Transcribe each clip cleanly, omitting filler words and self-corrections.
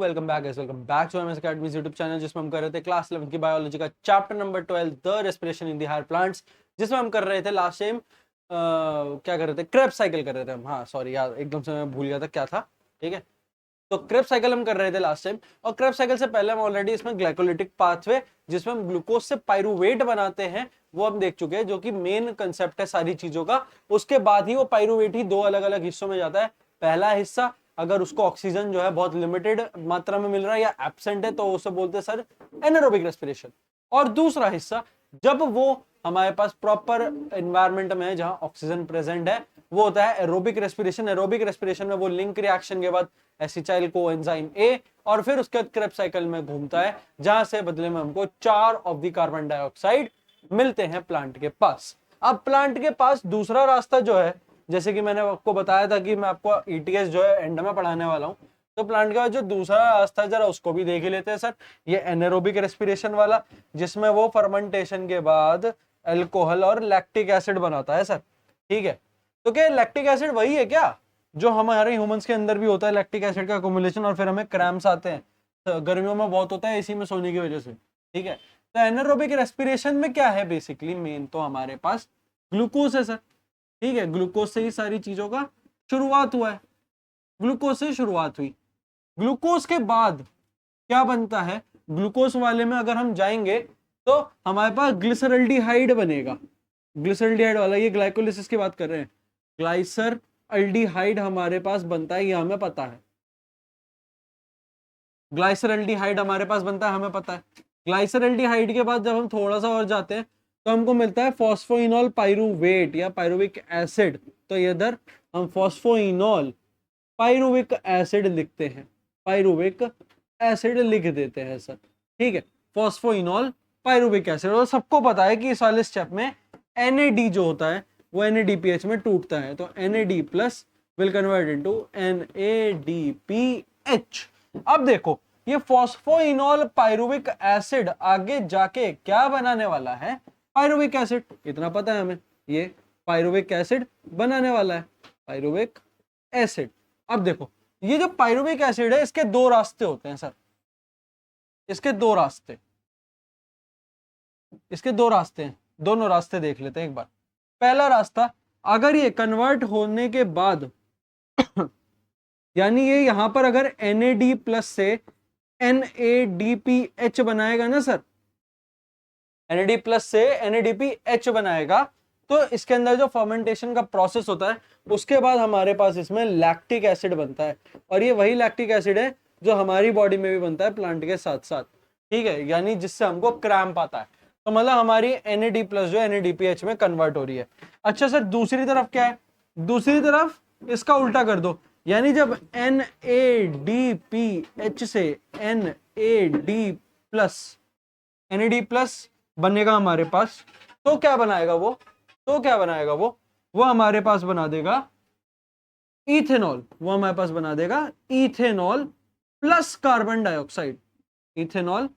Welcome back to MS Academy's YouTube channel, जिसमें हम कर रहे थे क्लास 11 की बायोलॉजी का chapter number 12 the respiration in the higher plants, जिसमें हम कर रहे थे लास्ट टाइम क्या कर रहे थे, क्रेब्स साइकिल कर रहे थे हम। हाँ सॉरी यार, एकदम से मैं भूल गया था क्या था। ठीक है, तो क्रेब्स साइकिल हम कर रहे थे लास्ट टाइम, और क्रेब्स साइकिल से पहले हम ऑलरेडी इसमें ग्लाइकोलिटिक पाथवे, जिसमें हम ग्लूकोज से पायरुवेट बनाते हैं, वो हम देख चुके हैं, जो कि मेन कंसेप्ट है सारी चीजों का। उसके बाद ही वो पायरुवेट ही दो अलग अलग हिस्सों में जाता है। पहला हिस्सा, अगर उसको ऑक्सीजन जो है बहुत लिमिटेड मात्रा में मिल रहा है या एब्सेंट है, तो उसे बोलते हैं सर एनारोबिक रेस्पिरेशन। और दूसरा हिस्सा, जब वो हमारे पास प्रॉपर एनवायरनमेंट में है जहां ऑक्सीजन प्रेजेंट है, वो होता है एरोबिक रेस्पिरेशन। एरोबिक रेस्पिरेशन में वो लिंक रिएक्शन के बाद एसिटाइल कोएंजाइम ए, और फिर उसके बाद क्रेब्स साइकिल में घूमता है, जहां से बदले में हमको 4 ऑफ द कार्बन डाइऑक्साइड मिलते हैं प्लांट के पास। अब प्लांट के पास दूसरा रास्ता जो है, जैसे कि मैंने आपको बताया था कि मैं आपको ईटीएस जो है एंड में पढ़ाने वाला हूँ, तो प्लांट का जो दूसरा रास्ता है जरा उसको भी देख ही लेते हैं सर। ये एनारोबिक रेस्पिरेशन वाला, जिसमें वो फर्मेंटेशन के बाद अल्कोहल और लैक्टिक एसिड बनाता है सर। ठीक है, तो क्या लैक्टिक एसिड वही है क्या जो हमारे ह्यूमंस के अंदर भी होता है, लैक्टिक एसिड का अकोमुलेशन, और फिर हमें क्रैम्प्स आते हैं, तो गर्मियों में बहुत होता है इसी में सोने की वजह से। ठीक है, तो एनारोबिक रेस्पिरेशन में क्या है, बेसिकली मेन तो हमारे पास ग्लूकोज है सर। ठीक है, ग्लूकोज से ही सारी चीजों का शुरुआत हुआ है, ग्लूकोज से शुरुआत हुई। ग्लूकोज के बाद क्या बनता है, ग्लूकोज वाले में अगर हम जाएंगे तो हमारे पास ग्लिसरल्डिहाइड बनेगा। ग्लिसरल्डिहाइड वाला, ये ग्लाइकोलिसिस की बात कर रहे हैं, ग्लाइसरल्डिहाइड हमारे पास बनता है, ये हमें पता है। ग्लाइसरल्डिहाइड हमारे पास बनता है, हमें पता है। ग्लाइसरल्डिहाइड के बाद जब हम थोड़ा सा और जाते हैं तो हमको मिलता है फॉस्फोइनॉल पायरुवेट या पायरुविक एसिड। तो इधर हम फॉस्फोइनॉल पायरुविक एसिड लिखते हैं, पायरुविक एसिड लिख देते हैं सर। ठीक है, फॉस्फोइनॉल पायरुविक एसिड। और सबको पता है कि इस वाले स्टेप में NAD जो होता है वो NADPH में टूटता है, तो NAD plus will convert into NADPH। अब देखो, ये फॉस्फोइनॉल पायरुविक एसिड आगे जाके क्या बनाने वाला है, पायरुविक एसिड। इतना पता है हमें, ये पायरुविक एसिड बनाने वाला है, पायरुविक एसिड। अब देखो, ये जो पायरुविक एसिड है, इसके दो रास्ते होते हैं सर, इसके दो रास्ते, इसके दो रास्ते हैं, दोनों रास्ते देख लेते हैं एक बार। पहला रास्ता, अगर ये कन्वर्ट होने के बाद यानी ये यहां पर अगर NAD प्लस से NADPH बनाएगा ना सर, NAD प्लस से NADPH बनाएगा, तो इसके अंदर जो फर्मेंटेशन का प्रोसेस होता है, उसके बाद हमारे पास इसमें लैक्टिक एसिड बनता है। और ये वही लैक्टिक एसिड है जो हमारी बॉडी में भी बनता है प्लांट के साथ साथ। ठीक है, यानी जिससे हमको क्रैम्प आता है, तो मतलब हमारी NAD प्लस जो NADPH में कन्वर्ट हो रही है। अच्छा सर, दूसरी तरफ क्या है, दूसरी तरफ इसका उल्टा कर दो, यानी जब NADPH से NAD प्लस बनेगा हमारे पास, तो क्या बनाएगा वो, तो क्या बनाएगा वो हमारे पास बना देगा इथेनॉल। वो हमारे पास बना देगा ethanol plus carbon dioxide. Ethanol,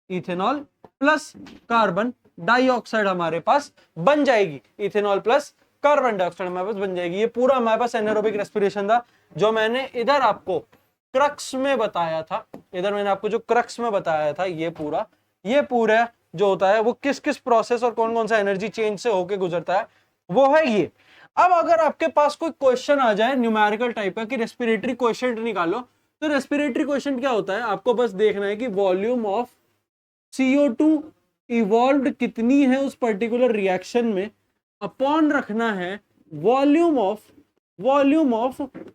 ethanol plus carbon dioxide हमारे पास बन जाएगी, इथेनॉल प्लस कार्बन डाइऑक्साइड हमारे पास बन जाएगी। ये पूरा हमारे पास एनारोबिक रेस्पिरेशन था, जो मैंने इधर आपको क्रक्स में बताया था। इधर मैंने आपको जो क्रक्स में बताया था, ये पूरा जो होता है वो किस किस प्रोसेस और कौन कौन सा एनर्जी चेंज से होके गुजरता है, वो है ये। अब अगर आपके पास कोई क्वेश्चन आ जाए न्यूमेरिकल टाइप का कि रेस्पिरेटरी क्वेश्चन निकालो, तो रेस्पिरेटरी क्वेश्चन क्या होता है, आपको बस देखना है कि वॉल्यूम ऑफ CO2 इवॉल्व्ड कितनी है उस पर्टिकुलर रिएक्शन में, अपॉन रखना है volume of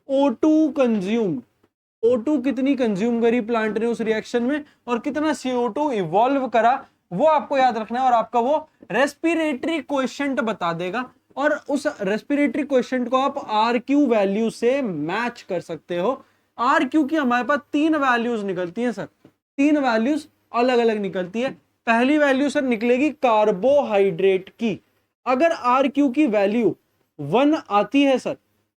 O2 consumed. O2 कितनी कंज्यूम करी प्लांट ने उस रिएक्शन में, और कितना CO2 इवॉल्व करा, वो आपको याद रखना है, और आपका वो रेस्पिरेटरी क्वेश्चन बता देगा। और उस रेस्पिरेटरी क्वेश्चन को आप RQ वैल्यू से मैच कर सकते हो। RQ की हमारे पास 3 वैल्यूज निकलती हैं सर, 3 वैल्यूज अलग अलग निकलती है। पहली वैल्यू सर निकलेगी कार्बोहाइड्रेट की। अगर RQ की वैल्यू 1 आती है सर,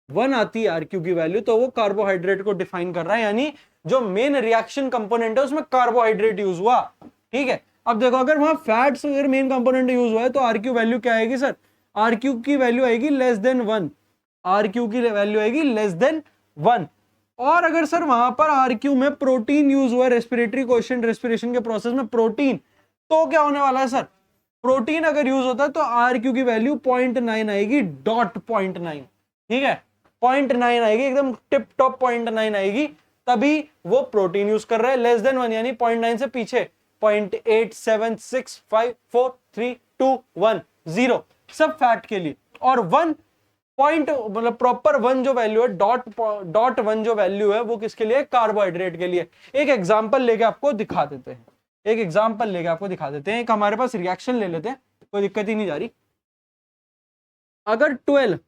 1 आती है RQ की वैल्यू, तो वो कार्बोहाइड्रेट को डिफाइन कर रहा है, यानी जो मेन रिएक्शन कंपोनेंट है उसमें कार्बोहाइड्रेट यूज हुआ। ठीक है, अब देखो, अगर वहां फैट्स अगर मेन कंपोनेंट यूज हुआ है, तो RQ वैल्यू क्या आएगी सर, RQ की वैल्यू आएगी लेस देन 1, RQ की वैल्यू आएगी लेस देन 1। और अगर सर वहां पर आरक्यू में प्रोटीन यूज हुआ रेस्पिरेटरी क्वेश्चन, रेस्पिरेशन के प्रोसेस में प्रोटीन, तो क्या होने वाला है सर? प्रोटीन अगर यूज होता है तो आरक्यू की वैल्यू 0.9 आएगी, डॉट 0.9, ठीक है, 0.9 आएगी, एकदम टिप टॉप 0.9 आएगी, तभी वो प्रोटीन यूज कर रहा है। लेस देन 1 यानी 0.9 से पीछे 0.8 7 6 5 4 3 2 1 0 सब फैट के लिए। और 1 पॉइंट मतलब प्रॉपर 1 जो वैल्यू है, डॉट 1 जो वैल्यू है वो किसके लिए? कार्बोहाइड्रेट के लिए। एक एग्जांपल लेके आपको दिखा देते हैं, एक हमारे पास रिएक्शन ले लेते हैं, कोई दिक्कत ही नहीं जा रही। अगर 12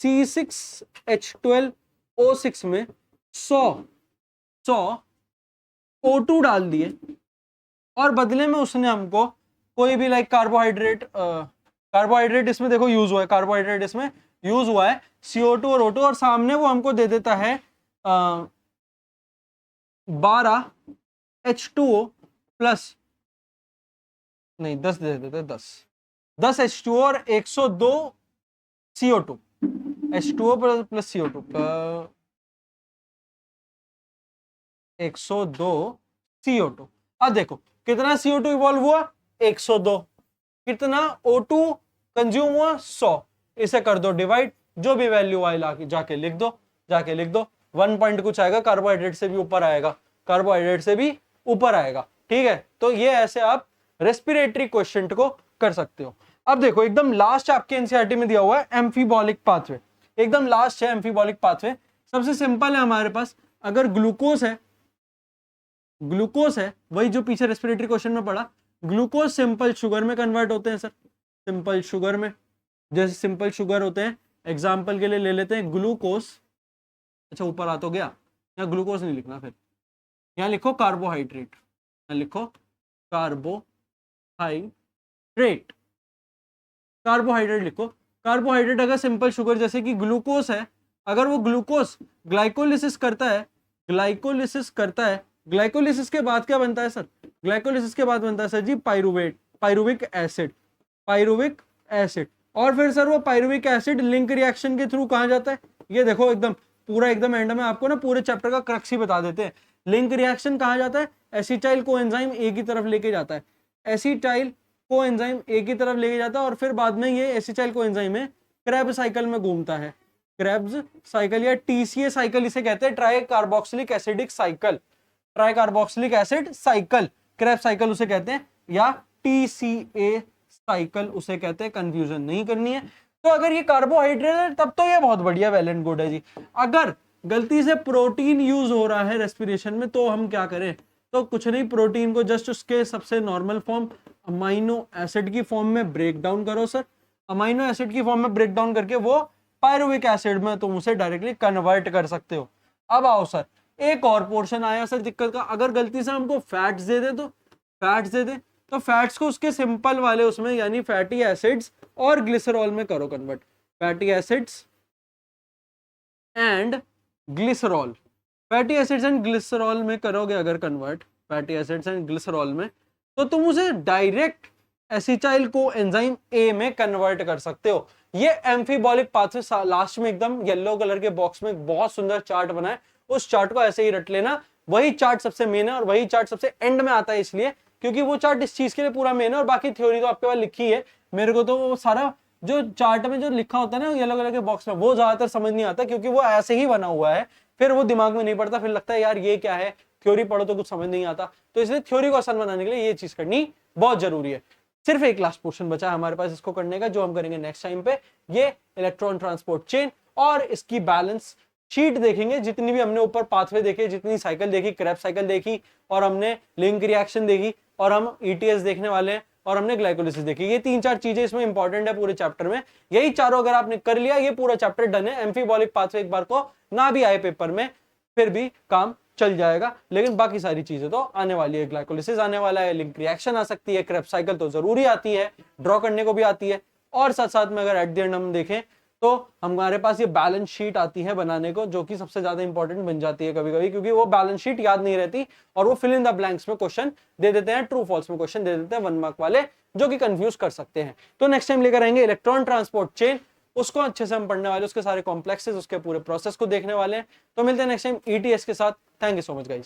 C6H12O6 में 100 O2 डाल दिए और बदले में उसने हमको कोई भी लाइक कार्बोहाइड्रेट इसमें देखो यूज हुआ है, कार्बोहाइड्रेट इसमें यूज हुआ है, CO2 और O2, और सामने वो हमको दे देता है 12 H2O प्लस, नहीं 10 दे देते, 10 H2O और 102 CO2, H2O plus CO2 102 CO2। अब देखो कितना CO2 इवॉल्व हुआ? 102। कितना O2 कंज्यूम हुआ? 100। इसे कर दो डिवाइड, जो भी वैल्यू आए जाके लिख दो, 1 पॉइंट कुछ आएगा, कार्बोहाइड्रेट से भी ऊपर आएगा, ठीक है। तो ये ऐसे आप रेस्पिरेटरी क्वेश्चन को कर सकते हो। अब देखो एकदम लास्ट आपके एनसीईआरटी में दिया हुआ है एम्फीबॉलिक पाथवे, एकदम लास्ट है एम्फीबॉलिक पाथवे। सबसे सिंपल है हमारे पास, अगर ग्लूकोज है वही जो पीछे रेस्पिरेटरी क्वेश्चन में पड़ा, ग्लूकोज सिंपल शुगर में कन्वर्ट होते हैं सर, सिंपल शुगर में, जैसे सिंपल शुगर होते हैं, एग्जाम्पल के लिए ले लेते हैं ग्लूकोज। अच्छा ऊपर आ तो गया, यहाँ ग्लूकोज नहीं लिखना, फिर यहाँ लिखो कार्बोहाइड्रेट, यहाँ लिखो कार्बोहाइड्रेट लिखो। कार्बोहाइड्रेट अगर सिंपल शुगर जैसे कि ग्लूकोज है, अगर वो ग्लूकोज ग्लाइकोलिसिस करता है, ग्लाइकोलिसिस के बाद क्या बनता है सर? ग्लाइकोलिसिस के बाद बनता है सर जी पायरुविक एसिड। और फिर सर वो पायरुविक एसिड लिंक रिएक्शन के थ्रू कहां जाता है? ये देखो एकदम एंड में आपको ना पूरे चैप्टर का क्रक्स ही बता देते हैं। लिंक रिएक्शन कहां जाता है? एसिटाइल कोएंजाइम ए की तरफ लेके जाता है, और फिर बाद में ये एसिटाइल कोएंजाइम है क्रेब्स साइकिल में घूमता है, क्रेब्स साइकिल या TCA साइकिल इसे कहते हैं, try carboxylic acid cycle, Krebs cycle उसे कहते हैं, या TCA साइकिल उसे कहते हैं, कंफ्यूजन नहीं करनी है। तो अगर ये कार्बोहाइड्रेट है तब तो ये बहुत बढ़िया वेल एंड गुड है जी। अगर गलती से प्रोटीन यूज हो रहा है रेस्पिरेशन में तो हम क्या करें? तो कुछ नहीं, प्रोटीन को जस्ट उसके सबसे नॉर्मल फॉर्म अमाइनो एसिड की फॉर्म में ब्रेक डाउन करो सर, अमाइनो एसिड की फॉर्म में ब्रेक डाउन करके वो पायरुविक एसिड में तुम उसे डायरेक्टली कन्वर्ट कर सकते हो। अब आओ सर, एक और पोर्शन आया सर दिक्कत का, अगर गलती से हमको फैट्स दे दे तो फैट्स को उसके सिंपल वाले उसमें यानी फैटी एसिड्स और ग्लिसरॉल में करो convert, fatty acids and glycerol में करोगे अगर convert, fatty acids and glycerol में, तो तुम उसे direct acetyl co enzyme A में कन्वर्ट कर सकते हो। ये एम्फीबॉलिक पाथवे लास्ट में एकदम येलो कलर के बॉक्स में एक बहुत सुंदर चार्ट बना है, उस चार्ट को ऐसे ही रट लेना। वही चार्ट सबसे मेन है और वही चार्ट सबसे एंड में आता है, इसलिए क्योंकि वो चार्ट इस चीज के लिए पूरा मेन है, और बाकी थ्योरी तो आपके पास लिखी है। मेरे को तो वो सारा जो चार्ट में जो लिखा होता है ना येलो कलर के बॉक्स में, वो ज्यादातर समझ नहीं आता क्योंकि वो ऐसे ही बना हुआ है, फिर वो दिमाग में नहीं पड़ता, फिर लगता है यार ये क्या है, थ्योरी पढ़ो तो कुछ समझ नहीं आता। तो इसलिए थ्योरी को आसान बनाने के लिए ये चीज करनी बहुत जरूरी है। सिर्फ एक लास्ट पोर्शन बचा है हमारे पास इसको करने का, जो हम करेंगे नेक्स्ट टाइम पे, ये इलेक्ट्रॉन ट्रांसपोर्ट चेन और इसकी बैलेंस शीट देखेंगे। जितनी भी हमने ऊपर पाथवे देखे, जितनी साइकिल देखी, क्रेब्स साइकिल देखी, और हमने लिंक रिएक्शन देखी, और हम ETS देखने वाले हैं, और हमने ग्लाइकोलिसिस देखी। ये 3-4 चीजें इसमें इंपॉर्टेंट है पूरे चैप्टर में। यही चारों अगर आपने कर लिया, ये पूरा चैप्टर डन है। एम्फीबॉलिक पाथवे एक बार को ना भी आए पेपर में फिर भी काम चल जाएगा, लेकिन बाकी सारी चीजें तो आने वाली है। ग्लाइकोलिसिस आने वाला है, लिंक रिएक्शन आ सकती है, क्रेब्स साइकिल तो जरूरी आती है, ड्रॉ करने को भी आती है, और साथ साथ में अगर एट द एंड हम देखें तो हमारे पास ये बैलेंस शीट आती है बनाने को, जो कि सबसे ज्यादा इंपॉर्टेंट बन जाती है कभी कभी, क्योंकि वो बैलेंस शीट याद नहीं रहती और वो फिल इन द ब्लैंक्स में क्वेश्चन दे देते हैं, ट्रू फॉल्स में क्वेश्चन दे देते हैं 1 मार्क वाले, जो कि कंफ्यूज कर सकते हैं। तो नेक्स्ट टाइम लेकर आएंगे इलेक्ट्रॉन ट्रांसपोर्ट चेन उसको अच्छे से हम पढ़ने वाले, उसके सारे कॉम्प्लेक्सेस, उसके पूरे प्रोसेस को देखने वाले हैं। तो मिलते हैं नेक्स्ट टाइम ईटीएस के साथ। Thank you so much guys.